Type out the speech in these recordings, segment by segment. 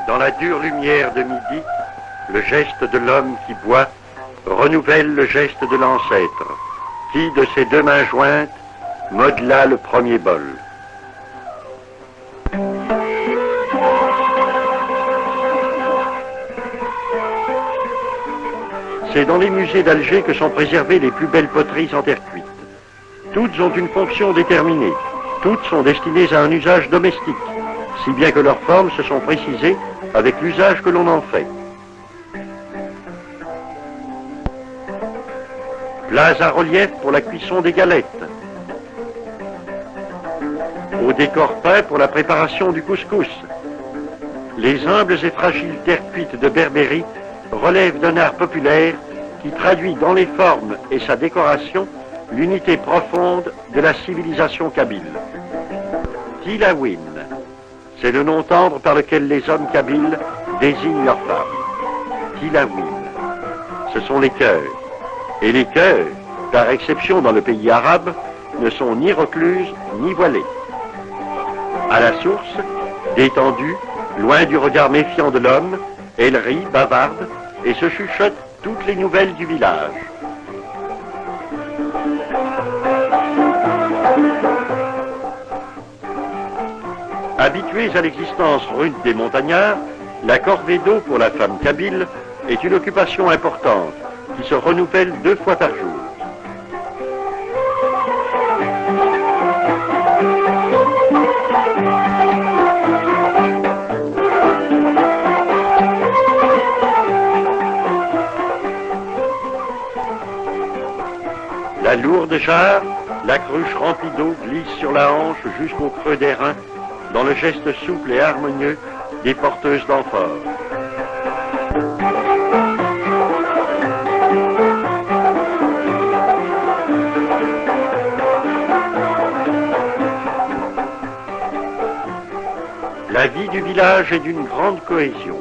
Dans la dure lumière de midi, le geste de l'homme qui boit renouvelle le geste de l'ancêtre, qui, de ses deux mains jointes, modela le premier bol. C'est dans les musées d'Alger que sont préservées les plus belles poteries en terre cuite. Toutes ont une fonction déterminée, toutes sont destinées à un usage domestique, si bien que leurs formes se sont précisées avec l'usage que l'on en fait. Plats à relief pour la cuisson des galettes. Au décor peint pour la préparation du couscous. Les humbles et fragiles terres cuites de Berbérie relèvent d'un art populaire qui traduit dans les formes et sa décoration l'unité profonde de la civilisation kabyle. Tilawin, c'est le nom tendre par lequel les hommes kabyles désignent leurs femmes. Tilawin, ce sont les cœurs. Et les cœurs, par exception dans le pays arabe, ne sont ni recluses ni voilées. À la source, détendue, loin du regard méfiant de l'homme, elle rit, bavarde et se chuchote toutes les nouvelles du village. Habitués à l'existence rude des montagnards, la corvée d'eau pour la femme kabyle est une occupation importante qui se renouvelle 2 fois par jour. La lourde jarre, la cruche remplie d'eau glisse sur la hanche jusqu'au creux des reins, dans le geste souple et harmonieux des porteuses d'amphores. La vie du village est d'une grande cohésion.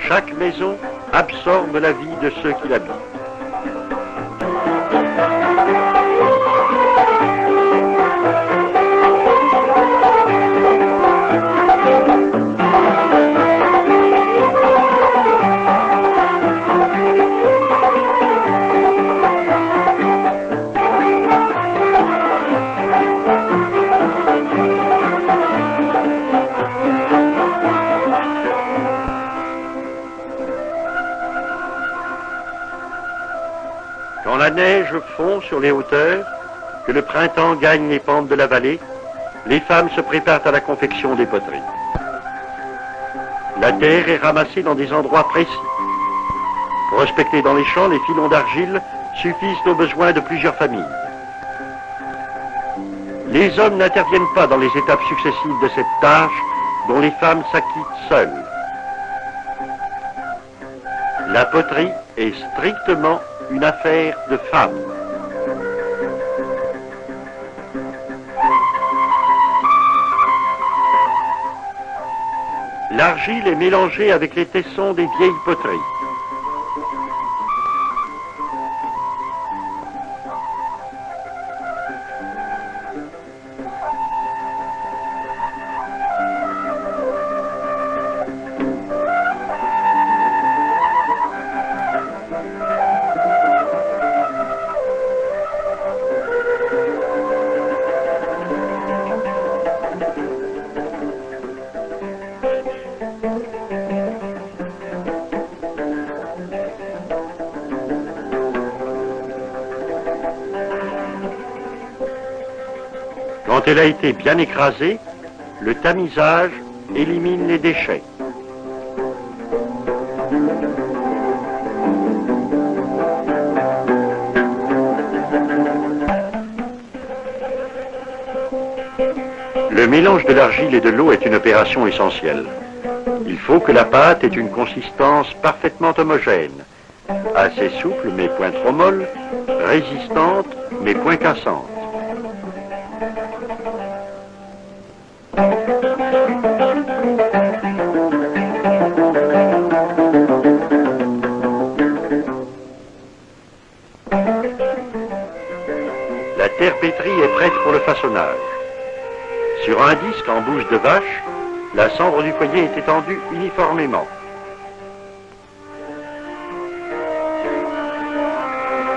Chaque maison absorbe la vie de ceux qui l'habitent. Quand la neige fond sur les hauteurs, que le printemps gagne les pentes de la vallée, les femmes se préparent à la confection des poteries. La terre est ramassée dans des endroits précis. Prospectés dans les champs, les filons d'argile suffisent aux besoins de plusieurs familles. Les hommes n'interviennent pas dans les étapes successives de cette tâche dont les femmes s'acquittent seules. La poterie est strictement une affaire de femmes. L'argile est mélangée avec les tessons des vieilles poteries. Quand elle a été bien écrasée, le tamisage élimine les déchets. Le mélange de l'argile et de l'eau est une opération essentielle. Il faut que la pâte ait une consistance parfaitement homogène, assez souple mais point trop molle, résistante mais point cassante. La terre pétrie est prête pour le façonnage. Sur un disque en bouche de vache, La cendre du foyer est étendue uniformément.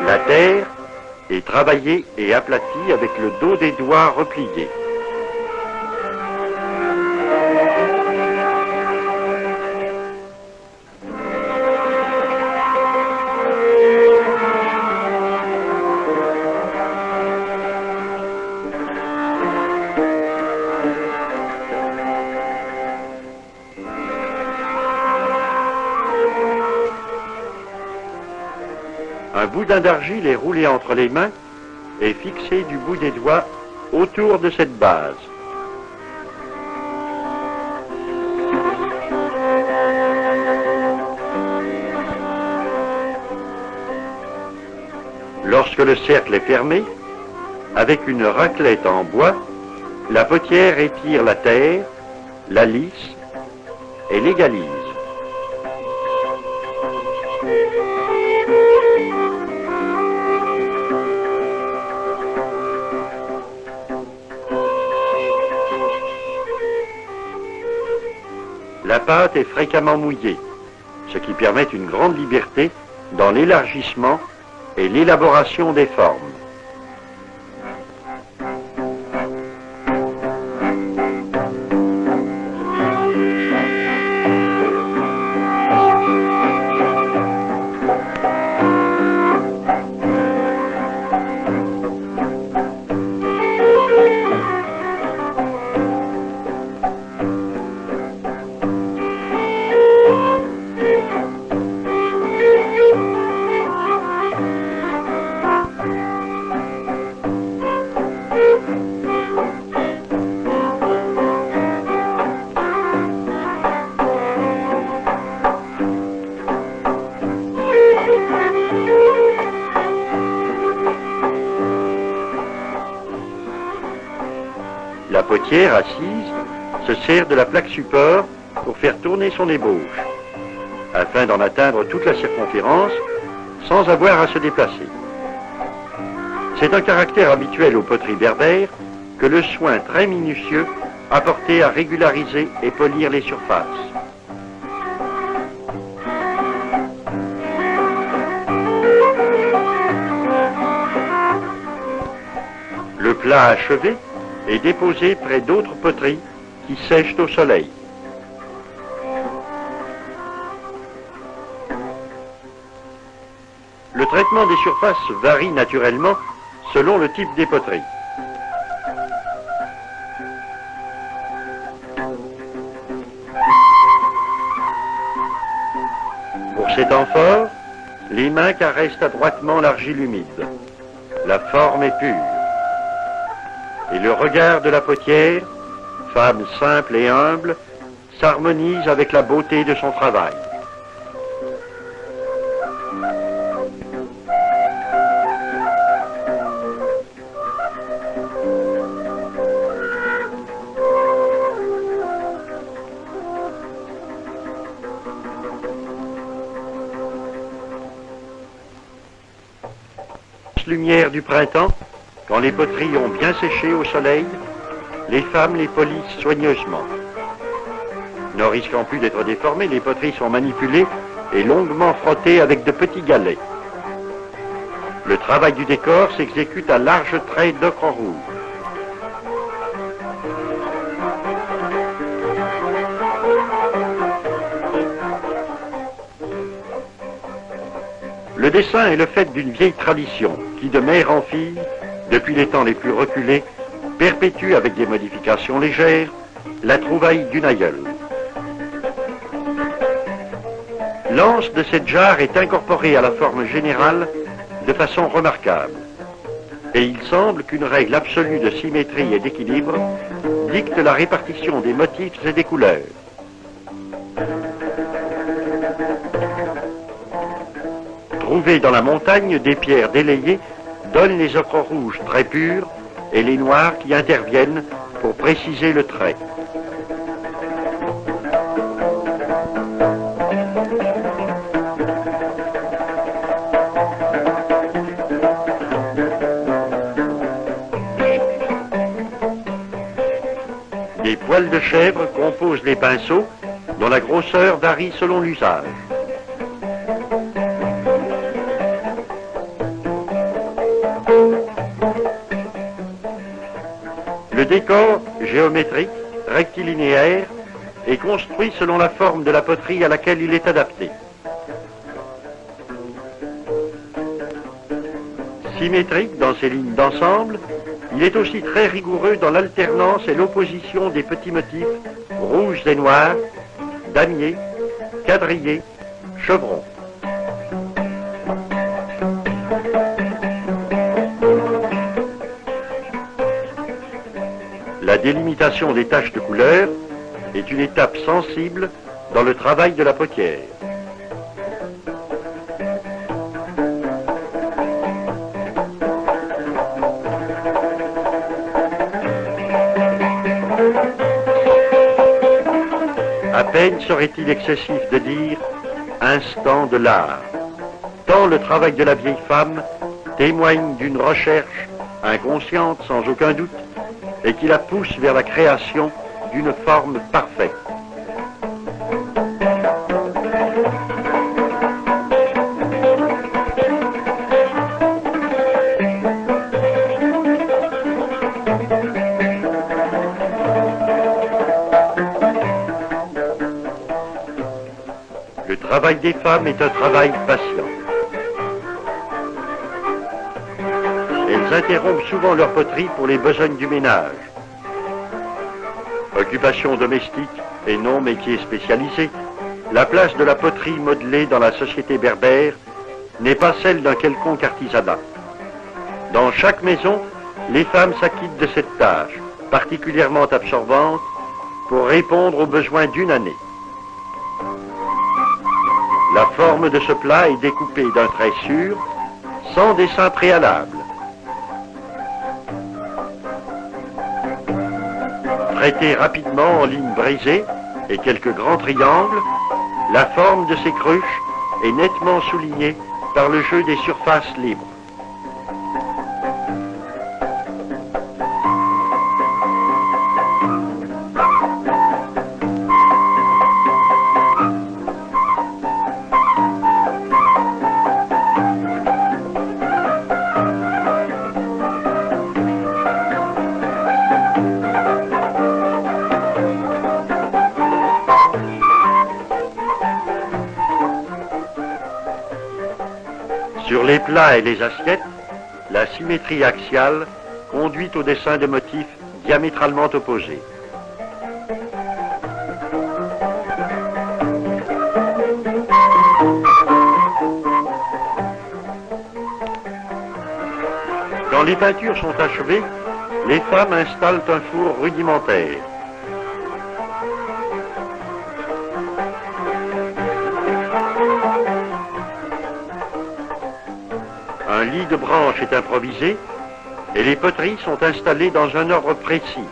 La terre est travaillée et aplatie avec le dos des doigts repliés. Un boudin d'argile est roulé entre les mains et fixé du bout des doigts autour de cette base. Lorsque le cercle est fermé, avec une raclette en bois, la potière étire la terre, la lisse et l'égalise. La pâte est fréquemment mouillée, ce qui permet une grande liberté dans l'élargissement et l'élaboration des formes. La potière assise se sert de la plaque support pour faire tourner son ébauche, afin d'en atteindre toute la circonférence sans avoir à se déplacer. C'est un caractère habituel aux poteries berbères que le soin très minutieux apporté à régulariser et polir les surfaces. Le plat achevé est déposé près d'autres poteries qui sèchent au soleil. Le traitement des surfaces varie naturellement selon le type des poteries. Pour cet amphore, les mains caressent adroitement l'argile humide. La forme est pure. Et le regard de la potière, femme simple et humble, s'harmonise avec la beauté de son travail. Lumière du printemps, quand les poteries ont bien séché au soleil, les femmes les polissent soigneusement. Ne risquant plus d'être déformées, les poteries sont manipulées et longuement frottées avec de petits galets. Le travail du décor s'exécute à larges traits d'ocre rouge. Le dessin est le fait d'une vieille tradition qui, de mère en fille, depuis les temps les plus reculés, perpétue avec des modifications légères la trouvaille d'une aïeule. L'anse de cette jarre est incorporée à la forme générale de façon remarquable. Et il semble qu'une règle absolue de symétrie et d'équilibre dicte la répartition des motifs et des couleurs. Trouver dans la montagne des pierres délayées donne les ocres rouges très purs et les noirs qui interviennent pour préciser le trait. Des poils de chèvre composent les pinceaux, dont la grosseur varie selon l'usage. Le décor géométrique, rectilinéaire, est construit selon la forme de la poterie à laquelle il est adapté. Symétrique dans ses lignes d'ensemble, il est aussi très rigoureux dans l'alternance et l'opposition des petits motifs rouges et noirs, damiers, quadrillés, chevrons. La délimitation des taches de couleur est une étape sensible dans le travail de la potière. À peine serait-il excessif de dire « instant de l'art », tant le travail de la vieille femme témoigne d'une recherche inconsciente sans aucun doute et qui la pousse vers la création d'une forme parfaite. Le travail des femmes est un travail patient. Elles interrompent souvent leur poterie pour les besognes du ménage. Occupation domestique et non métier spécialisé, la place de la poterie modelée dans la société berbère n'est pas celle d'un quelconque artisanat. Dans chaque maison, les femmes s'acquittent de cette tâche, particulièrement absorbante, pour répondre aux besoins d'une année. La forme de ce plat est découpée d'un trait sûr, sans dessin préalable. Traité rapidement en lignes brisées et quelques grands triangles, la forme de ces cruches est nettement soulignée par le jeu des surfaces libres. Sur les plats et les assiettes, la symétrie axiale conduit au dessin de motifs diamétralement opposés. Quand les peintures sont achevées, les femmes installent un four rudimentaire. Un lit de branches est improvisé et les poteries sont installées dans un ordre précis,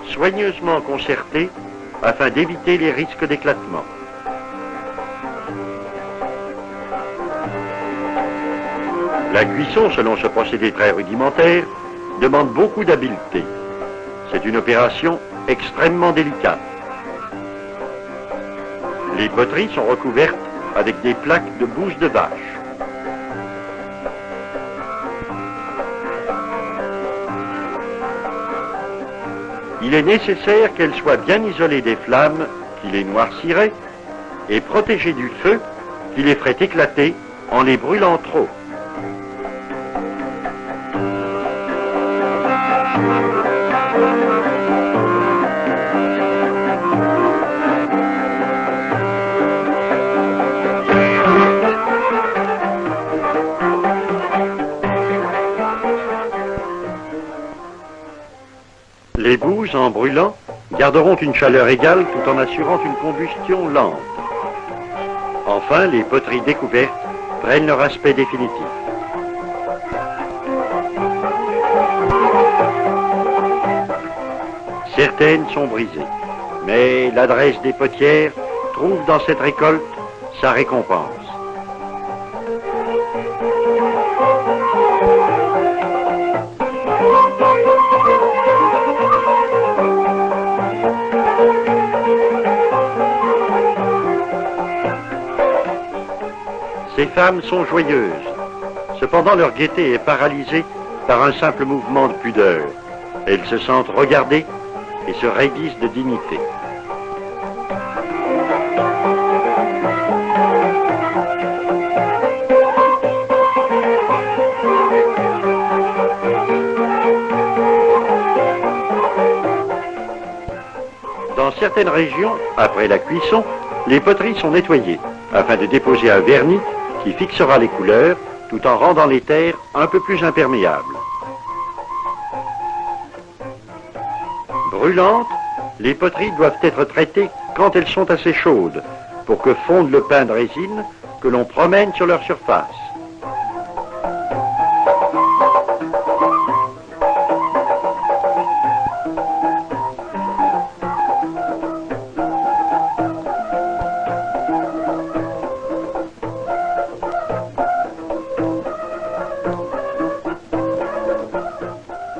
soigneusement concerté afin d'éviter les risques d'éclatement. La cuisson, selon ce procédé très rudimentaire, demande beaucoup d'habileté. C'est une opération extrêmement délicate. Les poteries sont recouvertes avec des plaques de bouse de vache. Il est nécessaire qu'elles soient bien isolées des flammes qui les noirciraient et protégées du feu qui les ferait éclater en les brûlant trop. Les bouses, en brûlant, garderont une chaleur égale tout en assurant une combustion lente. Enfin, les poteries découvertes prennent leur aspect définitif. Certaines sont brisées, mais l'adresse des potières trouve dans cette récolte sa récompense. Ces femmes sont joyeuses. Cependant, leur gaieté est paralysée par un simple mouvement de pudeur. Elles se sentent regardées et se raidissent de dignité. Dans certaines régions, après la cuisson, les poteries sont nettoyées afin de déposer un vernis qui fixera les couleurs tout en rendant les terres un peu plus imperméables. Brûlantes, les poteries doivent être traitées quand elles sont assez chaudes pour que fonde le pain de résine que l'on promène sur leur surface.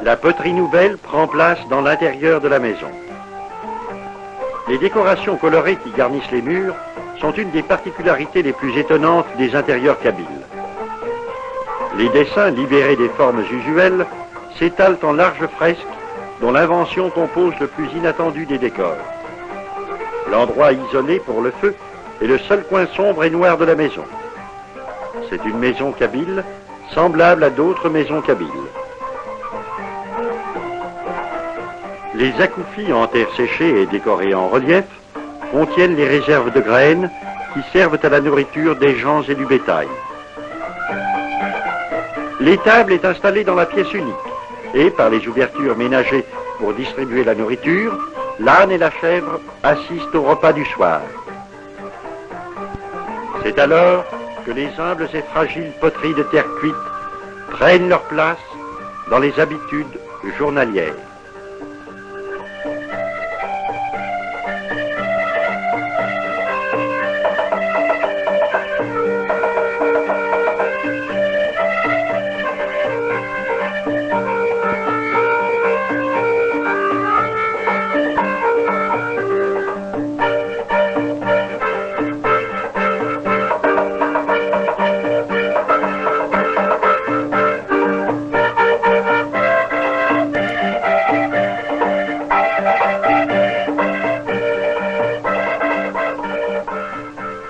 La poterie nouvelle prend place dans l'intérieur de la maison. Les décorations colorées qui garnissent les murs sont une des particularités les plus étonnantes des intérieurs kabyles. Les dessins libérés des formes usuelles s'étalent en larges fresques dont l'invention compose le plus inattendu des décors. L'endroit isolé pour le feu est le seul coin sombre et noir de la maison. C'est une maison kabyle semblable à d'autres maisons kabyles. Les akoufis en terre séchée et décorés en relief contiennent les réserves de graines qui servent à la nourriture des gens et du bétail. L'étable est installée dans la pièce unique et, par les ouvertures ménagées pour distribuer la nourriture, l'âne et la chèvre assistent au repas du soir. C'est alors que les humbles et fragiles poteries de terre cuite prennent leur place dans les habitudes journalières.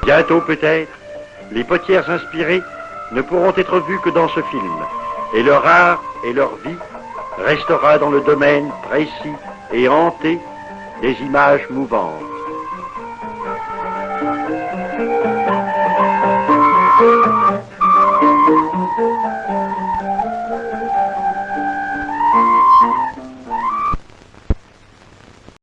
Bientôt peut-être, les potières inspirées ne pourront être vues que dans ce film, et leur art et leur vie restera dans le domaine précis et hanté des images mouvantes.